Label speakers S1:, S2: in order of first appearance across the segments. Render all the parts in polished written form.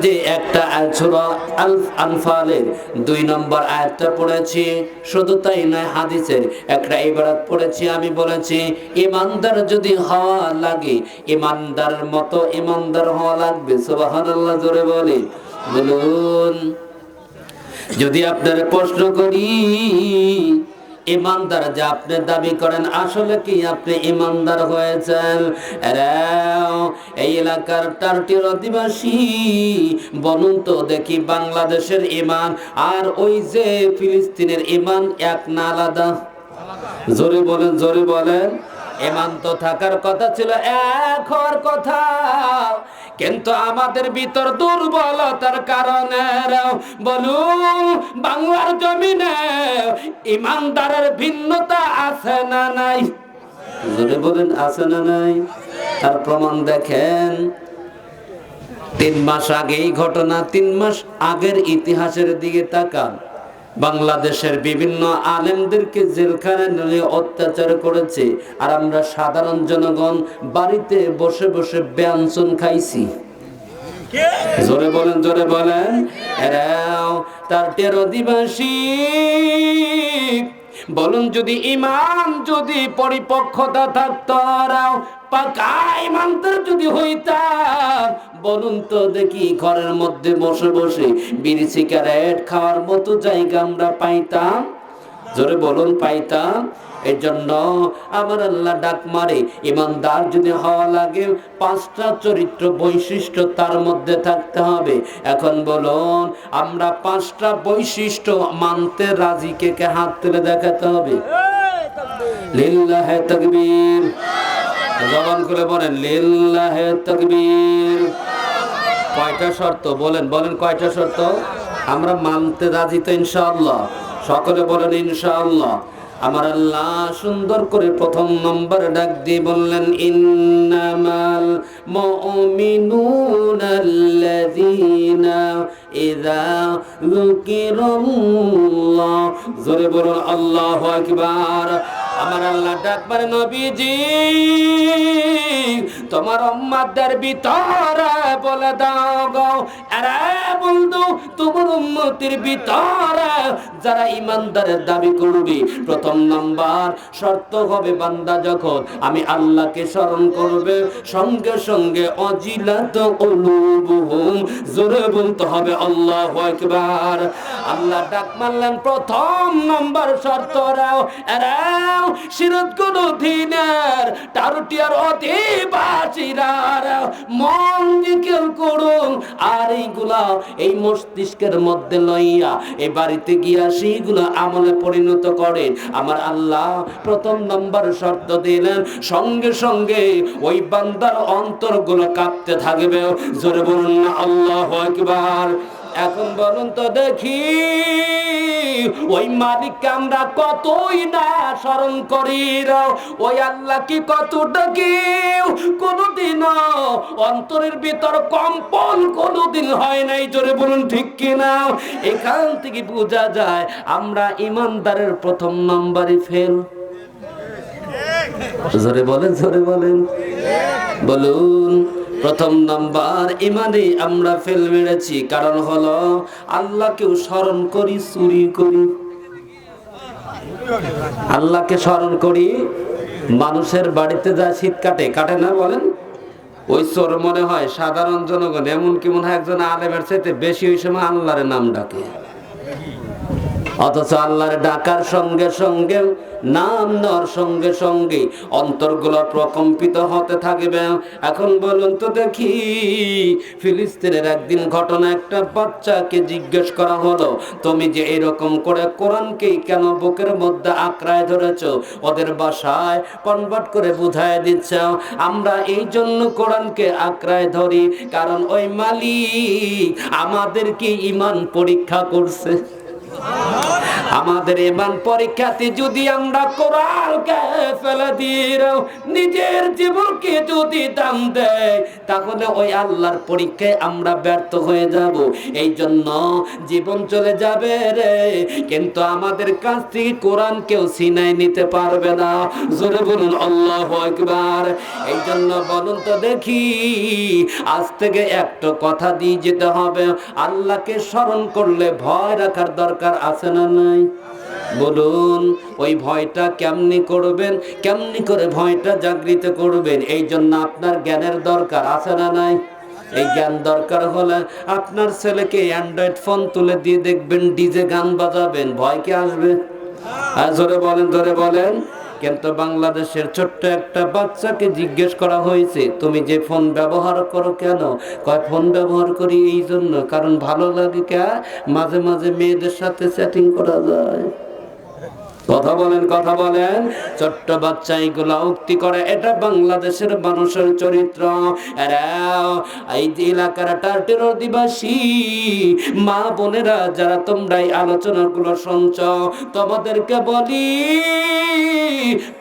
S1: যে একটা সূরা আনফালের 2 নম্বর আয়াতটা পড়েছি, শুধু তাই নয় হাদিসের একটা ইবারত পড়েছি। আমি বলেছি ইমানদার যদি হওয়া লাগে, ইমানদারের মতো ইমানদার হওয়া লাগবে। সুবহানাল্লাহ, জোরে বলুন। যদি আপনার প্রশ্ন করি, ইমানদার যা আপনি দাবি করেন, আসলে কি আপনি ইমানদার হয়েছেন? এই এলাকার টার্টির অধিবাসী, বলুন তো দেখি, বাংলাদেশের ইমান আর ওই যে ফিলিস্তিনের ইমান এক না আলাদা? জোরে বলেন। ইমান তো থাকার কথা ছিল, এক হওয়ার কথা, কিন্তু আমাদের ভিতর দুর্বলতার কারণে বলুন বাংলার জমিনে ইমানদারের ভিন্নতা আছে না নাই? জোরে বলেন, আছে না নাই? তার প্রমাণ দেখেন। 3 মাস আগে এই ঘটনা, 3 মাস আগের ইতিহাসের দিকে তাকান। বাংলাদেশের বিভিন্ন আলেমদেরকে জেলখানায় নিয়ে অত্যাচার করেছে, আর আমরা সাধারণ জনগণ বাড়িতে বসে বসে ব্যঞ্জন খাইছি। জোরে বলেন। এরাও তার অধিবাসী, বলুন যদি ইমান, যদি পরিপক্কতা থাকতো, পাকা ইমানদার যদি হইতাম, বলুন তো দেখি ঘরের মধ্যে বসে বসে বিড়ি সিগারেট খাওয়ার মতো জায়গা আমরা পাইতাম? জোরে বলুন, পাইতাম। এর জন্য আমার আল্লাহ ডাক মারে, ইমানদার যদি হওয়া লাগে 5টা চরিত্র বৈশিষ্ট্য তার মধ্যে থাকতে হবে। এখন বলুন, আমরা 5টা বৈশিষ্ট্য মানতে রাজি? কে হাত তুলে দেখাতে হবে। লিল্লাহে তাকবীর। জবান করে বলেন লিল্লাহে তাকবীর। কয়টা শর্ত বলেন কয়টা শর্ত? আমরা মানতে রাজি তো ইনশাআল্লাহ? সকলে বলেন ইনশাআল্লাহ। আমার আল্লাহ সুন্দর করে 1ম নম্বর ডাক দিয়ে বললেন, ইন্নামাল মুমিনুনাল্লাযীনা ইযা যুকিরাল্লাহ। জোরে বলুন আল্লাহু আকবার। আমার আল্লাহ ডাক মারে, নবীজি তোমার উম্মতদের ভিতরে বলে দাও গো, আরে বন্ধু, তোমার উম্মতের ভিতরে যারা ইমানদারের দাবি করবে, 1ম নাম্বার শর্ত হবে, বান্দা যখন আমি আল্লাহকে স্মরণ করবে, সঙ্গে সঙ্গে অজিলাত কুলুবুহুম, জোরে বলতে হবে আল্লাহু আকবার। আল্লাহ ডাক মারলেন, 1ম নাম্বার শর্ত রাও, আরে সিরাত কোন দিনের টারটিয়ার অধিবাসীরা মন জিকির করুন, আর এইগুলা এই মস্তিষ্কের মধ্যে লইয়া এই বাড়িতে গিয়া সেইগুলো আমলে পরিণত করে। আমার আল্লাহ 1ম নম্বর শর্ত দিলেন, সঙ্গে সঙ্গে ওই বান্দার অন্তরগুলো কাঁপতে থাকবে। জোরে বলুন না আল্লাহু আকবার। এখন বলুন তো দেখি, ওই মালিককে আমরা কতই না স্মরণ করি, ওই আল্লাহ কি কত ডাকি, কোনদিন অন্তরের ভিতর কম্পন কোনদিন হয় নাই। জোরে বলুন ঠিক কিনা? এখান থেকে বোঝা যায় আমরা ইমানদারের 1ম নম্বরে ফেল। জোরে বলেন বলুন। 1ম নাম্বার ইমানে আমরা ফেল মেরেছি, কারণ হলো আল্লাহকেও স্মরণ করি, চুরি করি। আল্লাহকে স্মরণ করি, মানুষের বাড়িতে যা শীত কাটে না বলেন, ওই চোর মনে হয় সাধারণ জনগণ, এমনকি মনে হয় একজন আলেমের চাইতে বেশি ওই সময় আল্লাহর নাম ডাকে। অথচ আল্লাহর ডাকার সঙ্গে সঙ্গে, নাম নেওয়ার সঙ্গে সঙ্গে অন্তরগুলো প্রকম্পিত হতে থাকবে। এখন বলুন তো দেখি, ফিলিস্তিনের একদিন ঘটনা, একটা বাচ্চাকে জিজ্ঞেস করা হলো, তুমি যে এরকম করে কোরআনকে কেন বুকের মধ্যে আঁকড়ায় ধরেছ? ওদের ভাষায় কনভার্ট করে বুঝায় দিচ্ছ, আমরা এই জন্য কোরআনকে আঁকড়ায় ধরি কারণ ওই মালিক আমাদেরকে ঈমান পরীক্ষা করছে। আমাদের ইমান পরীক্ষাতে যদি আমরা কোরআনকে ফেলে দিয়ে নিজের জীবনকে যদি দাম দেয়, তাহলে ওই আল্লাহর পরীক্ষায় আমরা ব্যর্থ হয়ে যাব। এই জন্য জীবন চলে যাবে রে, কিন্তু আমাদের কাছ থেকে কোরআন কেউ ছিনাই নিতে পারবে না। জোরে বলুন আল্লাহু আকবার। এই জন্য বলুন তো দেখি, আজ থেকে একটা কথা দিয়ে যেতে হবে, আল্লাহকে স্মরণ করলে ভয় রাখার দরকার আছে না নাই? বলুন, ওই ভয়টা কেমনি করবেন, কেমনি করে ভয়টা জাগৃত করবেন? এই জন্য আপনার জ্ঞানের দরকার আছে না নাই? এই জ্ঞান দরকার হলে আপনার ছেলেকে অ্যান্ড্রয়েড ফোন তুলে দিয়ে দেখবেন ডিজে গান বাজাবেন, ভয় কি আসবে? আর জোরে বলেন, জোরে বলেন। কিন্তু বাংলাদেশের ছোট্ট একটা বাচ্চাকে জিজ্ঞেস করা হয়েছে, তুমি যে ফোন ব্যবহার করো কেন? কয় ফোন ব্যবহার করি এই জন্য, কারণ ভালো লাগে, কে মাঝে মাঝে মেয়েদের সাথে চ্যাটিং করা যায়। কথা বলেন, কথা বলেন। ছোট্ট বাচ্চা এগুলা উক্তি করে, এটা বাংলাদেশের মানুষের চরিত্র। এই যে এলাকার টার্টের অধিবাসী মা বোনেরা যারা তোমরা এই আলোচনাগুলো শুনছ, তোমাদেরকে বলি,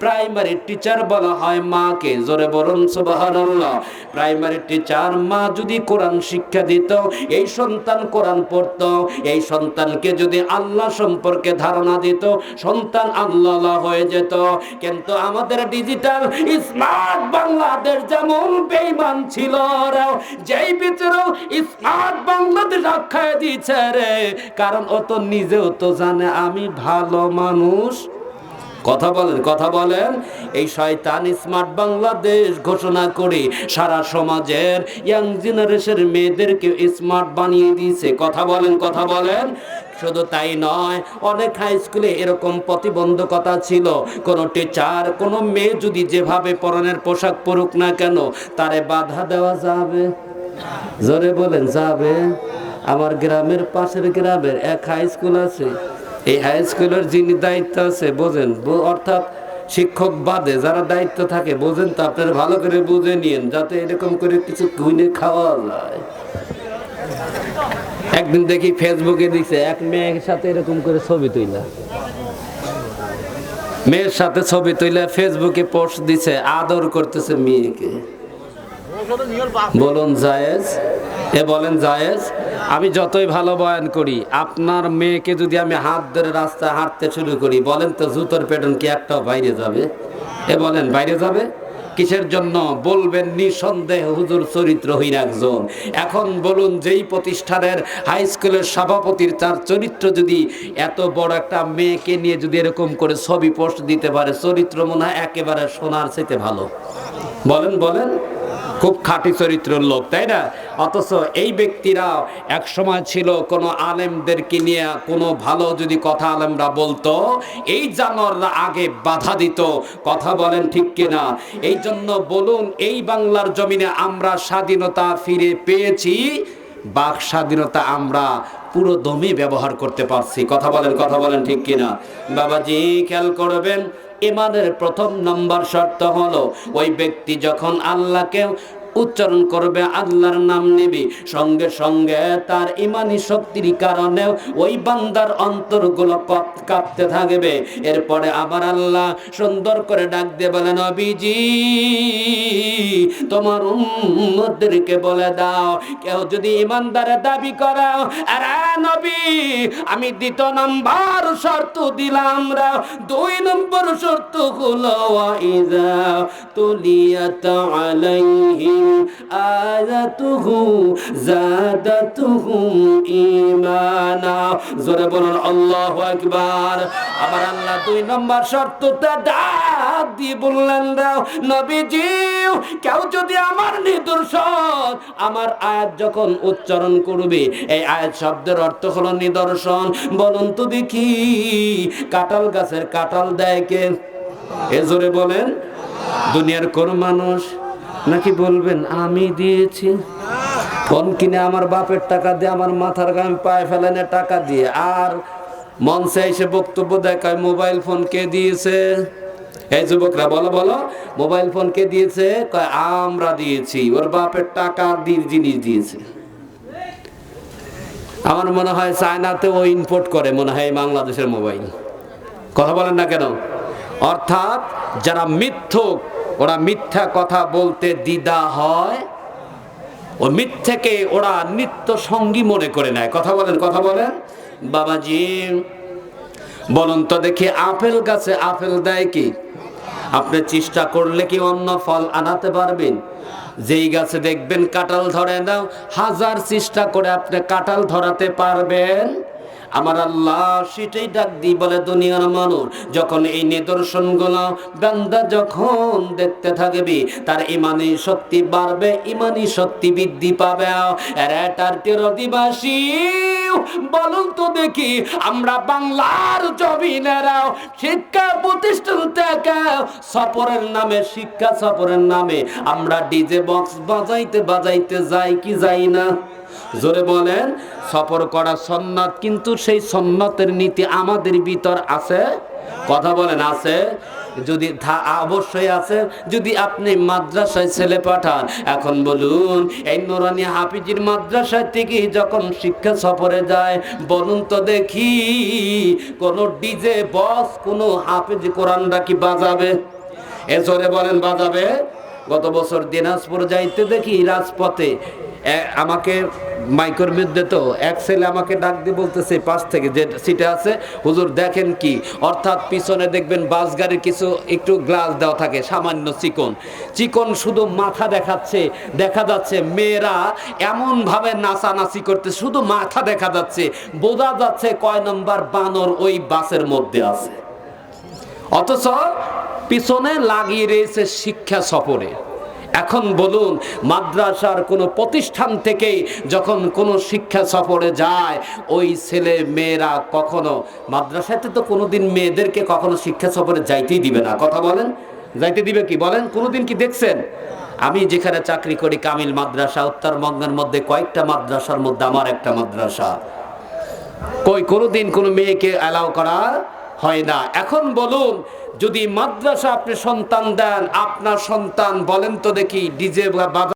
S1: প্রাইমারি টিচার বলা হয় মাকে। জোরে বলুন সুবহানাল্লাহ। প্রাইমারি টিচার মা যদি কোরআন শিক্ষা দিত, এই সন্তান কোরআন পড়তো, এই সন্তানকে যদি আল্লাহ সম্পর্কে ধারণা দিত, সন্তান আল্লাহ হয়ে যেত। কিন্তু আমাদের ডিজিটাল স্মার্ট বাংলাদেশ যেমন বেঈমান ছিল, যেই ভিতরে স্মার্ট বাংলাদেশ আখ্যায় দিচ্ছে রে, কারণ ও তো নিজেও তো জানে আমি ভালো মানুষ। কথা বলেন, কথা বলেন। এই শয়তান স্মার্ট বাংলাদেশ ঘোষণা করে সারা সমাজের ইয়াং জেনারেশনের মেয়েদেরকে স্মার্ট বানিয়ে দিয়েছে। কথা বলেন, কথা বলেন। শুধু তাই নয়, অনেক হাই স্কুলে এরকম প্রতিবন্ধকতা ছিল, কোনো টিচার কোনো মেয়ে যদি যেভাবে পরনের পোশাক পরুক না কেন, তারে বাধা দেওয়া যাবে? জোরে বলেন, যাবে? আমার গ্রামের পাশের গ্রামের এক হাই স্কুল আছে, এই হাই স্কুলের যিনি দায়িত্ব আছে বোঝেন, অর্থাৎ শিক্ষক বাদে যারা দায়িত্ব থাকে বোঝেন তো, আপনারা ভালো করে বুঝে নিন, যাতে এরকম করে কিছু কিনে খাওয়া যায়। একদিন দেখি ফেসবুকে দিচ্ছে, এক মেয়ের সাথে এরকম করে ছবি তুইলা, মেয়ের সাথে ছবি তুইলা ফেসবুকে পোস্ট দিছে, আদর করতেছে মেয়েকে। বলুন জায়েজ? এ বলেন জায়েজ? আমি যতই ভালো বয়ান করি, আপনার মেয়েকে যদি আমি হাত ধরে রাস্তায় হাঁটতে শুরু করি, বলেন তো জুতোর প্যাটার্ন কি একটাও বাইরে যাবে? এ বলেন, বাইরে যাবে? কিসের জন্য? বলবেন নিঃসন্দেহ হুজুর চরিত্রহীন একজন। এখন বলুন, যেই প্রতিষ্ঠানের হাই স্কুলের সভাপতির তার চরিত্র যদি এত বড় একটা মেয়েকে নিয়ে যদি এরকম করে ছবি পোস্ট দিতে পারে, চরিত্র মনে হয় একেবারে সোনার চাইতে ভালো। বলেন, বলেন। খুব খাঁটি চরিত্রের লোক, তাই না? অথচ এই ব্যক্তিরা এক সময় ছিল, কোনো আলেমদেরকে নিয়ে কোনো ভালো যদি কথা আলেমরা বলতো, এই জানোয়াররা আগে বাধা দিত। কথা বলেন ঠিক কিনা? এই জন্য বলুন, এই বাংলার জমিনে আমরা স্বাধীনতা ফিরে পেয়েছি, বাক স্বাধীনতা আমরা পুরো দমে ব্যবহার করতে পারছি। কথা বলেন, কথা বলেন ঠিক কিনা? বাবাজি খেয়াল করবেন, ইমানের প্রথম নম্বর শর্ত হলো, ওই ব্যক্তি যখন আল্লাহকে উচ্চারণ করবে, আল্লাহর নাম নেবে, সঙ্গে সঙ্গে তার ইমানি শক্তির কারণে ওই বান্দার অন্তরগুলো কাঁপতে থাকবে। এরপরে আবার আল্লাহ সুন্দর করে ডাক দিয়ে বলে, নবীজি তোমার উম্মতদেরকে বলে দাও, কেউ যদি ইমানদারের দাবি করে, আরে নবী আমি দ্বিতীয় নাম্বার শর্ত দিলাম, 2 নম্বর শর্ত হলো ওয়াইযা তুলিয়াত আলাইহিম আয়াতুহু যাদাতুহুম ঈমানা। জোরে বলুন আল্লাহু আকবার। আবার আল্লাহ 2 নম্বর শর্তটা ডাক দিয়ে বললেন, নবীজি কেউ যদি আমার নিদর্শন, আমার আয়াত যখন উচ্চারণ করবে, এই আয়াত শব্দের অর্থ হলো নিদর্শন। বলুন তো দেখি, কাঁঠাল গাছের কাঁঠাল দেয় কে? এ জোরে বলেন। দুনিয়ার কোন মানুষ? নাকি বলবেন আমি দিয়েছি? ফোন কিনে আমার বাপের টাকা দিয়ে, আমার মাথার গাম পায়ে ফেলানে টাকা দিয়ে, আর মঞ্চে এসে বক্তব্য দেখায় মোবাইল ফোন কে দিয়েছে? এই যুবকরা বলো, বলো, মোবাইল ফোন কে দিয়েছে? কয় আমরা দিয়েছি, ওর বাপের টাকা দিয়ে জিনিস দিয়েছে। আমার মনে হয় চায়নাতেও ইম্পোর্ট করে মনে হয় বাংলাদেশের মোবাইল। কথা বলেন না কেন? অর্থাৎ যারা মিথ্যুক, ওরা মিথ্যা কথা বলতে দ্বিধা হয়, ও মিথ্যাকে ওরা নিত্য সঙ্গী মনে করে নেয়। কথা বলেন, কথা বলেন। বাবাজি বলুন তো দেখি, আপেল গাছে আপেল দেয় কি? আপনি চেষ্টা করলে কি অন্য ফল আনাতে পারবেন? যেই গাছে দেখবেন কাঁঠাল ধরে না, হাজার চেষ্টা করে আপনি কাঁঠাল ধরাতে পারবেন? আমার আল্লাহ সেটাই ডাক দি বলে, দুনিয়ার মানুষ যখন এই নিদর্শনগুলো বান্দা যখন দেখতে থাকবি, তার ইমানি শক্তি বাড়বে, ইমানি শক্তি বৃদ্ধি পাবে। এটার অধিবাসী বলুন তো দেখি, আমরা বাংলার জমিনেরাও শিক্ষা প্রতিষ্ঠান থেকে সফরের নামে, শিক্ষা সফরের নামে আমরা ডিজে বক্স বাজাইতে বাজাইতে যাই কি যাই না? জোরে বলেন। সফর করা সুন্নাত, কিন্তু সেই সুন্নতের নীতি আমাদের ভিতর আছে? কথা বলেন, আছে? যদি অবশ্যই আছে। যদি আপনি মাদ্রাসায় ছেলে পাঠান, এখন বলুন এই নুরানি হাফিজির মাদ্রাসায় থেকে যখন শিক্ষা সফরে যায়, বলুন তো দেখি কোন ডিজে বক্স কোন হাফিজ কোরআনটা কি বাজাবে? এ জোরে বলেন, বাজাবে? গত বছর দিনাজপুর যাইতে দেখি রাজপথে আমাকে মাইকের মধ্যে তো এক ছেলে আমাকে ডাক দিয়ে বলতেছে পাশ থেকে, যে সিটে আছে, হুজুর দেখেন কি? অর্থাৎ পিছনে দেখবেন বাস গাড়ির কিছু একটু গ্লাস দেওয়া থাকে, সামান্য চিকন চিকন, শুধু মাথা দেখাচ্ছে, দেখা যাচ্ছে মেয়েরা এমন ভাবে নাচানাচি করতে, শুধু মাথা দেখা যাচ্ছে, বোঝা যাচ্ছে কয় নম্বর বানর ওই বাসের মধ্যে আছে। অথচ পিছনে লাগিয়ে রয়েছে শিক্ষা সফরে। এখন বলুন, মাদ্রাসার কোনো প্রতিষ্ঠান থেকে যখন কোনো শিক্ষা সফরে যায়, ওই ছেলে মেয়েরা কখনো মাদ্রাসাতে তো কোনোদিন মেয়েদেরকে কখনো শিক্ষা সফরে যাইতেই দিবে না। কথা বলেন, যাইতে দিবে কি? বলেন, কোনোদিন কি দেখছেন? আমি যেখানে চাকরি করি কামিল মাদ্রাসা, উত্তরবঙ্গের মধ্যে কয়েকটা মাদ্রাসার মধ্যে আমার একটা মাদ্রাসা, কোনোদিন কোনো মেয়েকে অ্যালাউ করা হয় না। এখন বলুন, যদি মাদ্রাসা আপনি সন্তান দেন, আপনার সন্তান বলেন তো দেখি ডিজে